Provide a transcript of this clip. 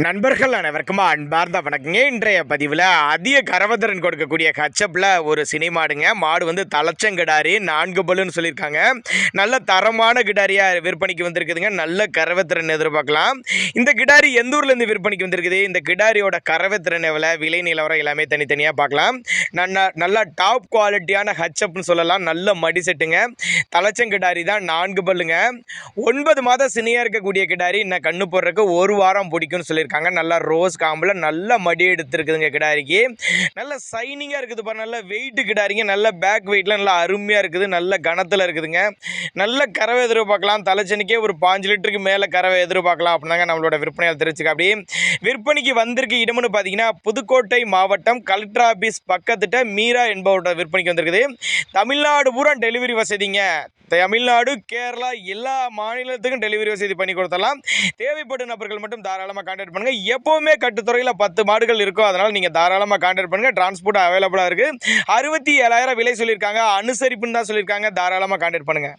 நண்பர்கள் அனைவருக்கும் அன்பார்ந்த வணக்கங்க. இன்றைய பதிவில் அதிக கரவத்திறன் கொடுக்கக்கூடிய ஹச்சப்பில் ஒரு சினை மாடுங்க. மாடு வந்து தலைச்சங்கிடாரி 4 பல்லுன்னு சொல்லியிருக்காங்க. நல்ல தரமான கிடாரியாக விற்பனைக்கு வந்திருக்குதுங்க. நல்ல கரவத்திறன் எதிர்பார்க்கலாம். இந்த கிடாரி எந்த ஊர்லேருந்து விற்பனைக்கு வந்திருக்குது, இந்த கிடாரியோட கரவத்திறன் எவ்வளோ, விலை நிலவரம் எல்லாமே தனித்தனியாக பார்க்கலாம். நல்லா டாப் குவாலிட்டியான ஹச்சப்னு சொல்லலாம். நல்ல மடி செட்டுங்க. தலைச்சங்கிடாரி தான், 4 பல்லுங்க. 9 மாதம் சினையாக இருக்கக்கூடிய கிடாரி இன்னும் கண்ணு போடுறதுக்கு 1 வாரம் பிடிக்கும்னு சொல்லி நல்லா ரோஸ் காம்பில் நல்ல மடி எடுத்துருக்குதுங்க. கிடாரிக்கு நல்ல சைனிங்காக இருக்குது பாரு. நல்ல வெயிட் கிடாரிங்க. நல்ல பேக் வெயிட்ல நல்லா அருமையாக இருக்குது. நல்ல கனத்தில் இருக்குதுங்க. நல்ல கறவை எதிர்பார்க்கலாம். தலைச்சனிக்கே ஒரு 5 லிட்டருக்கு மேலே கறவை எதிர்பார்க்கலாம் அப்படின்னாங்க நம்மளோட விற்பனையால் தெரிஞ்சுக்க. அப்படி விற்பனைக்கு வந்திருக்கு இடம்னு பார்த்தீங்கன்னா புதுக்கோட்டை மாவட்டம் கலெக்டர் ஆஃபீஸ் பக்கத்துட்ட மீரா என்பவரோட விற்பனைக்கு வந்திருக்குது. தமிழ்நாடு பூரா டெலிவரி வசதிங்க. தமிழ்நாடு, கேரளா எல்லா மாநிலத்துக்கும் டெலிவரி வசதி பண்ணி கொடுத்தலாம். தேவைப்படும் நபர்கள் மட்டும் தாராளமாக கான்டாக்ட் பண்ணுங்கள். எப்போவுமே கட்டுத்துறையில் 10 மாடுகள் இருக்கும். அதனால் நீங்கள் தாராளமாக கான்டாக்ட் பண்ணுங்கள். டிரான்ஸ்போர்ட் அவைலபிளாக இருக்குது. 67,000 விலை சொல்லியிருக்காங்க. அனுசரிப்புன்னு தான் சொல்லியிருக்காங்க. தாராளமாக கான்டாக்ட் பண்ணுங்கள்.